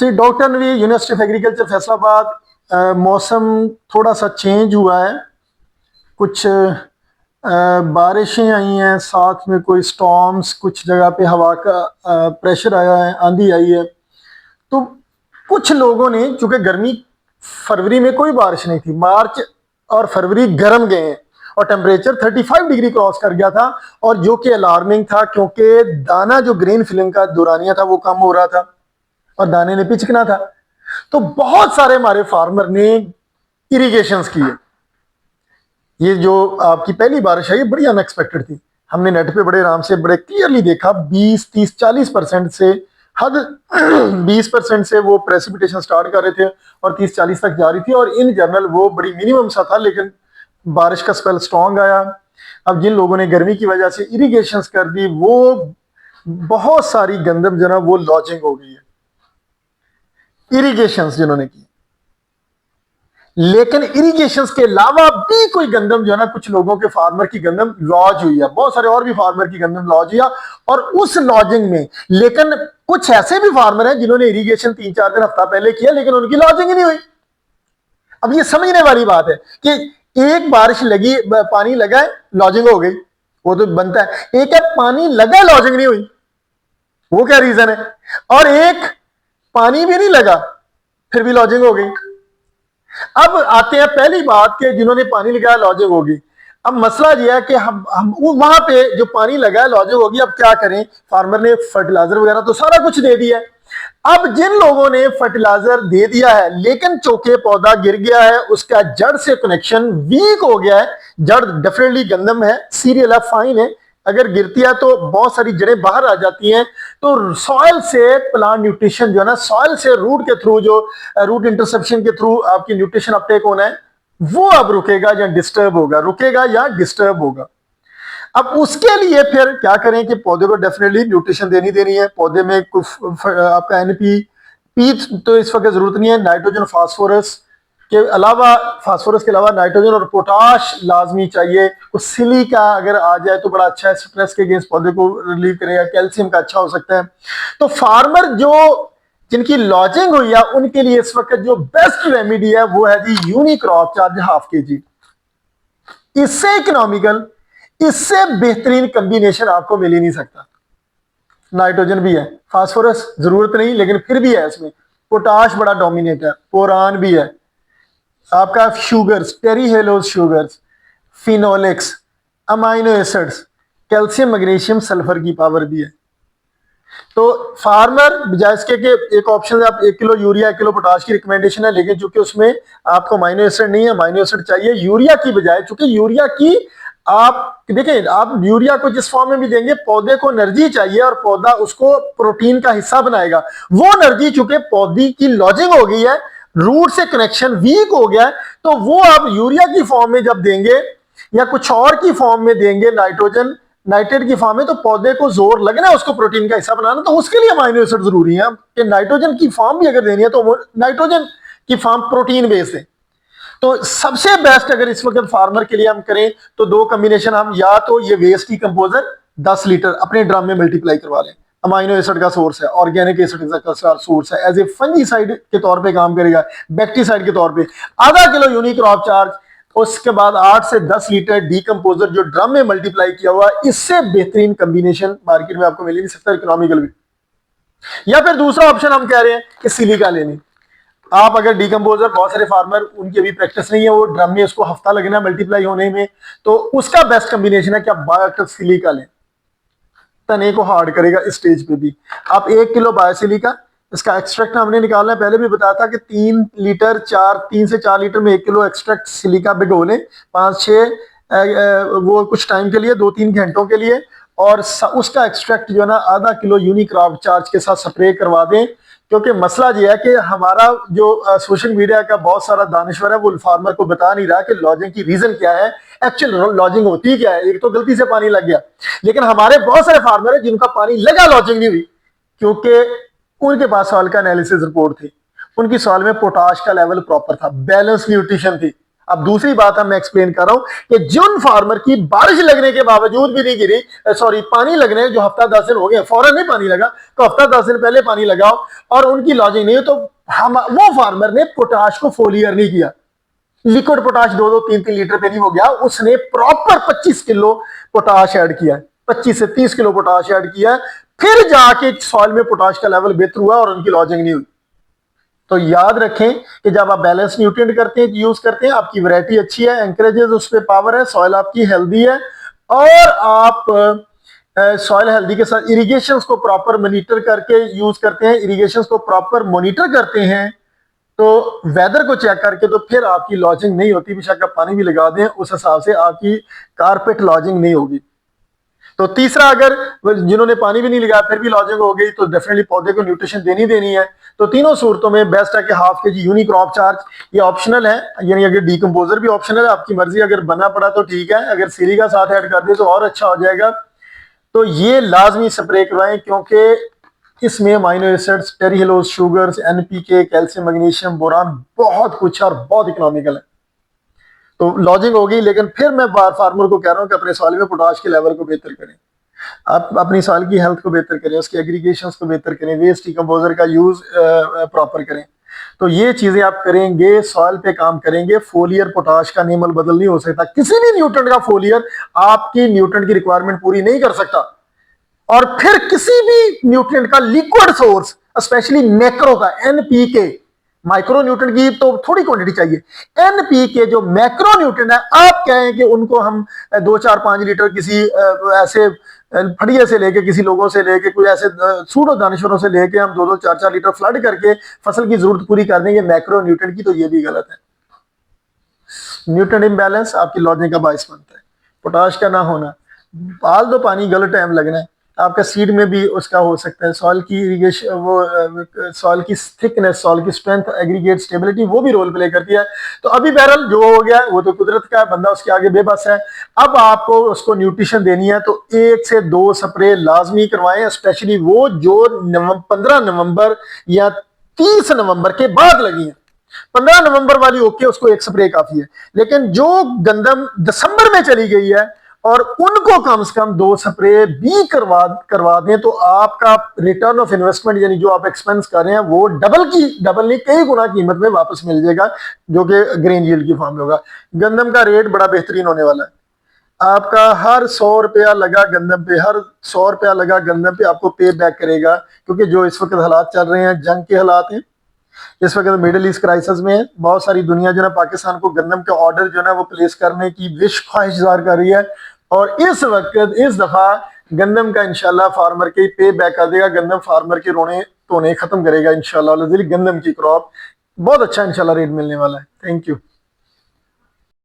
Ji doctor Navi, university of agriculture Faisalabad. मौसम थोड़ा सा चेंज हुआ है, कुछ बारिशें आई हैं, साथ में कोई स्टॉर्म्स, कुछ जगह पे हवा का प्रेशर आया है, आंधी आई है। तो कुछ लोगों ने, चूंकि गर्मी फरवरी में कोई बारिश नहीं थी, मार्च और फरवरी गर्म गए हैं और टेम्परेचर 35 डिग्री क्रॉस कर गया था, और जो कि अलार्मिंग था क्योंकि दाना जो ग्रीन फिल्म का दुरानिया था वो कम हो रहा था और दाने ने पिचकना था। तो बहुत सारे हमारे फार्मर ने इरिगेशंस किए। ये जो आपकी पहली बारिश है ये बड़ी अनएक्सपेक्टेड थी। हमने नेट पे बड़े आराम से बड़े क्लियरली देखा 20, 30, 40% से हद 20% से वो प्रेसिपिटेशन स्टार्ट कर रहे थे और 30, 40 तक जा रही थी, और इन जनरल वो बड़ी मिनिमम सा था, लेकिन बारिश का स्पेल स्ट्रॉन्ग आया। अब जिन लोगों ने गर्मी की वजह से इरिगेशंस कर दी, वो बहुत सारी गंदम जो ना वो लॉजिंग हो गई है इरिगेशंस जिन्होंने की। लेकिन इरिगेशंस के अलावा भी कोई गंदम जो है ना, कुछ लोगों के फार्मर की गंदम लॉज हुई है, बहुत सारे और भी फार्मर की गंदम लॉज हुई है। और उस लॉजिंग में लेकिन कुछ ऐसे भी फार्मर हैं जिन्होंने इरिगेशन 3-4 दिन हफ्ता पहले किया, लेकिन उनकी लॉजिंग ही नहीं हुई। अब ये समझने वाली बात है कि एक बारिश लगी, पानी लगा है, लॉजिंग हो गई, वो तो बनता है। एक है पानी लगा, लॉजिंग नहीं हुई, वो क्या रीजन है? और एक पानी भी नहीं लगा, फिर भी लॉजिंग हो गई। अब आते हैं पहली बात के जिन्होंने पानी लगाया लॉजिंग होगी। अब मसला यह है कि हम वहां पे जो पानी लगाया लॉजिंग होगी, अब क्या करें? फार्मर ने फर्टिलाइजर वगैरह तो सारा कुछ दे दिया है। अब जिन लोगों ने फर्टिलाइजर दे दिया है लेकिन चौके पौधा गिर गया है, उसका जड़ से कनेक्शन वीक हो गया है, जड़ डेफिनेटली गंदम है, सीरियल है, फाइन है, अगर गिरती है तो बहुत सारी जड़ें बाहर आ जाती हैं। तो सॉइल से प्लांट न्यूट्रिशन जो है ना, सॉइल से रूट के थ्रू, जो रूट इंटरसेप्शन के थ्रू आपकी न्यूट्रिशन अपटेक होना है, वो अब रुकेगा या डिस्टर्ब होगा, रुकेगा या डिस्टर्ब होगा। अब उसके लिए फिर क्या करें कि पौधे को डेफिनेटली न्यूट्रिशन देनी है। पौधे में कुछ आपका एनपी पी तो इस वक्त जरूरत नहीं है, नाइट्रोजन फास्फोरस के अलावा, फास्फोरस के अलावा नाइट्रोजन और पोटाश लाजमी चाहिए। तो सिलिका अगर आ जाए तो बड़ा अच्छा है, स्ट्रेस के अगेंस्ट पौधे को रिलीव करेगा। कैल्शियम का अच्छा हो सकता है। तो फार्मर जो जिनकी लॉजिंग हुई है उनके लिए इस वक्त जो बेस्ट रेमेडी है वो है जी यूनिक्रॉप चार्ज ½ kg। इससे इकोनॉमिकल, इससे बेहतरीन कॉम्बिनेशन आपको मिल ही नहीं सकता। नाइट्रोजन भी है, फास्फोरस जरूरत नहीं लेकिन फिर भी है इसमें, पोटाश बड़ा डोमिनेट है, बोरान भी है, आपका sugars, trehalose sugars, phenolics, amino acids, calcium, magnesium, sulphur की पावर भी है। तो फार्मर बजाय इसके कि एक ऑप्शन है आप 1 किलो यूरिया 1 किलो पोटाश की रिकमेंडेशन है, लेकिन चूंकि उसमें आपको अमाइनो एसिड नहीं है, अमाइनो एसिड चाहिए यूरिया की बजाय। चूंकि यूरिया की आप देखें, आप यूरिया को जिस फॉर्म में भी देंगे, पौधे को एनर्जी चाहिए और पौधा उसको प्रोटीन का हिस्सा बनाएगा। वो एनर्जी चूंकि पौधे की लॉजिंग हो गई है, रूट से कनेक्शन वीक हो गया है, तो वो आप यूरिया की फॉर्म में जब देंगे या कुछ और की फॉर्म में देंगे, नाइट्रोजन नाइट्रेट की फॉर्म में, तो पौधे को जोर लगना है उसको प्रोटीन का हिस्सा बनाना। तो उसके लिए अमाइनो एसिड जरूरी है कि नाइट्रोजन की फॉर्म भी अगर देनी है तो नाइट्रोजन की फॉर्म प्रोटीन बेस है। तो सबसे बेस्ट अगर इस वक्त फार्मर के लिए हम करें तो दो कॉम्बिनेशन, हम या तो ये वेस्ट की कंपोजर 10 लीटर अपने ड्रम में मल्टीप्लाई करवा लें, अमाइनो एसिड का सोर्स है, ऑर्गेनिक एसिड का सोर्स है, एज ए फंजीसाइड के तौर पे काम करेगा, बैक्टीसाइड के तौर पे। ½ किलो यूनिक्रॉप चार्ज, उसके बाद 8 से 10 लीटर डीकंपोजर जो ड्रम में मल्टीप्लाई किया हुआ, इससे बेहतरीन कॉम्बिनेशन मार्केट में आपको मिल ही नहीं सकता इकोनॉमिकल भी। या फिर दूसरा ऑप्शन हम कह रहे हैं कि सिलिका लेनी। आप अगर डीकंपोजर, बहुत सारे फार्मर उनकी अभी प्रैक्टिस नहीं है, वो ड्रम में उसको हफ्ता लगना मल्टीप्लाई होने में, तो उसका बेस्ट कॉम्बिनेशन है कि आप बायोसिलिका लें, तने को हार्ड करेगा इस स्टेज पे भी। आप 1 किलो बायोसिलिका, इसका एक्सट्रैक्ट हमने निकालना है, पहले भी बताया था कि 3 से 4 लीटर में 1 किलो एक्सट्रैक्ट सिलिका भिगो लें 5-6 वो कुछ टाइम के लिए, 2-3 घंटों के लिए, और उसका एक्सट्रैक्ट जो है ना ½ किलो यूनिक्रॉप चार्ज के साथ स्प्रे करवा दें। क्योंकि मसला यह है कि हमारा जो सोशल मीडिया का बहुत सारा दानिश्वर है वो फार्मर को बता नहीं रहा कि लॉजिंग की रीजन क्या है, एक्चुअल लॉजिंग होती क्या है। एक तो गलती से पानी लग गया, लेकिन हमारे बहुत सारे फार्मर है जिनका पानी लगा, लॉजिंग नहीं हुई, क्योंकि उनके पास सॉइल का एनालिसिस रिपोर्ट थी, उनकी सॉइल में पोटाश का लेवल प्रॉपर था, बैलेंस न्यूट्रिशन थी, अब दूसरी बात मैं एक्सप्लेन कर रहा हूं कि जिन फार्मर की बारिश लगने के बावजूद भी नहीं गिरी, सॉरी पानी लगने जो हफ्ता 10 दिन हो गया फौरन नहीं पानी लगा, तो हफ्ता 10 दिन पहले पानी लगाओ और उनकी लॉजिंग नहीं हो, तो हम वो फार्मर ने पोटाश को फोलियर नहीं किया, लिक्विड पोटाश 2-3 लीटर पे नहीं हो गया, उसने प्रॉपर 25 किलो पोटाश ऐड किया, 25 से 30 किलो पोटाश ऐड किया, फिर जाके सॉइल में पोटाश का लेवल बेहतर हुआ और उनकी लॉजिंग नहीं हुई। तो याद रखें कि जब आप बैलेंस न्यूट्रिएंट करते हैं, यूज करते हैं, आपकी वैरायटी अच्छी है, एंकरेजेस उस पर पावर है, सॉइल आपकी हेल्दी है, और आप सॉइल हेल्दी के साथ इरिगेशन को प्रॉपर मॉनिटर करके यूज करते हैं, इरिगेशन को प्रॉपर मॉनिटर करते हैं, तो वेदर को चेक करके, तो फिर आपकी लॉजिंग नहीं होती। बेशक आप पानी भी लगा दें, उस हिसाब से आपकी कारपेट लॉजिंग नहीं होगी। तो तीसरा, अगर जिन्होंने पानी भी नहीं लगाया फिर भी लॉजिंग हो गई, तो डेफिनेटली पौधे को न्यूट्रिशन देनी है। तो तीनों सूरतों में बेस्ट है कि हाफ के जी यूनिक्रॉप चार्ज, ये ऑप्शनल है, यानी अगर डीकंपोजर भी ऑप्शनल है, आपकी मर्जी, अगर बना पड़ा तो ठीक है, अगर सिलिका साथ ऐड कर दे तो और अच्छा हो जाएगा। तो ये लाजमी स्प्रे करवाएं, क्योंकि इसमें amino acids, trehalose sugars, NPK, calcium, magnesium, boron, बहुत कुछ और बहुत इकोनॉमिकल है। तो लॉजिंग होगी, लेकिन फिर मैं फार्मर को कह रहा हूं कि अपने सॉइल में पोटाश के लेवल को बेहतर करें, आप अपनी सॉइल की हेल्थ को बेहतर करें, उसके एग्रीगेशन को बेहतर करें, वेस्ट डिकम्पोजर का यूज प्रॉपर करें। तो ये चीजें आप करेंगे, सॉइल पे काम करेंगे। फोलियर पोटाश का नेमल बदल नहीं हो सकता, किसी भी न्यूट्रेंट का फोलियर आपकी न्यूट्रेंट की रिक्वायरमेंट पूरी नहीं कर सकता। और फिर किसी भी न्यूट्रिएंट का लिक्विड सोर्स, स्पेशली मैक्रो का, एनपीके, माइक्रो न्यूट्रिएंट की तो थोड़ी क्वांटिटी चाहिए, एनपीके जो मैक्रो न्यूट्रिएंट है, आप कहें कि उनको हम 2-4-5 लीटर किसी ऐसे फड़िए से लेके, किसी लोगों से लेके, कोई ऐसे सूडो दानिशवरों से लेके हम 2-4 लीटर फ्लड करके फसल की जरूरत पूरी कर देंगे मैक्रो न्यूट्रिएंट की, तो ये भी गलत है। न्यूट्रिएंट इम्बैलेंस आपकी लॉजिंग का बायस बनता है। पोटाश का ना होना, पाल दो पानी, गलत टाइम लगना है, आपका सीड में भी उसका हो सकता है। सॉइल की इरिगेशन, वो सॉइल की थिकनेस, सॉइल की स्ट्रेंथ, एग्रीगेट स्टेबिलिटी, वो भी रोल प्ले करती है। तो अभी बहरहाल जो हो गया वो तो कुदरत का है, बंदा उसके आगे बेबस है। अब आपको उसको न्यूट्रिशन देनी है, तो 1 से 2 स्प्रे लाजमी करवाएं, स्पेशली वो जो 15 नवंबर या 30 नवंबर के बाद लगी है। 15 नवंबर वाली ओके, उसको 1 स्प्रे काफी है। लेकिन जो गंदम दिसंबर में चली गई है, और उनको कम से कम 2 स्प्रे भी करवा दें, तो आपका रिटर्न ऑफ इन्वेस्टमेंट, यानी जो आप एक्सपेंस कर रहे हैं, वो डबल नहीं, कई गुना कीमत में वापस मिल जाएगा, जो कि ग्रेन यील्ड की फॉर्म में होगा। गंदम का रेट बड़ा बेहतरीन होने वाला है। आपका हर 100 रुपया लगा गंदम पे, हर 100 रुपया लगा गंदम पे आपको पे बैक करेगा, क्योंकि जो इस वक्त हालात चल रहे हैं, जंग के हालात हैं, इस वक्त मिडिल ईस्ट क्राइसिस में है, बहुत सारी दुनिया जो है पाकिस्तान को गंदम के ऑर्डर जो है वो प्लेस करने की विश ख्वाहिश जाहिर कर रही है, और इस वक्त इस दफा गंदम का इंशाल्लाह फार्मर के पे बैक कर देगा, गंदम फार्मर के रोने धोने खत्म करेगा इंशाल्लाह। गंदम की क्रॉप बहुत अच्छा इंशाल्लाह रेट मिलने वाला है। Thank you.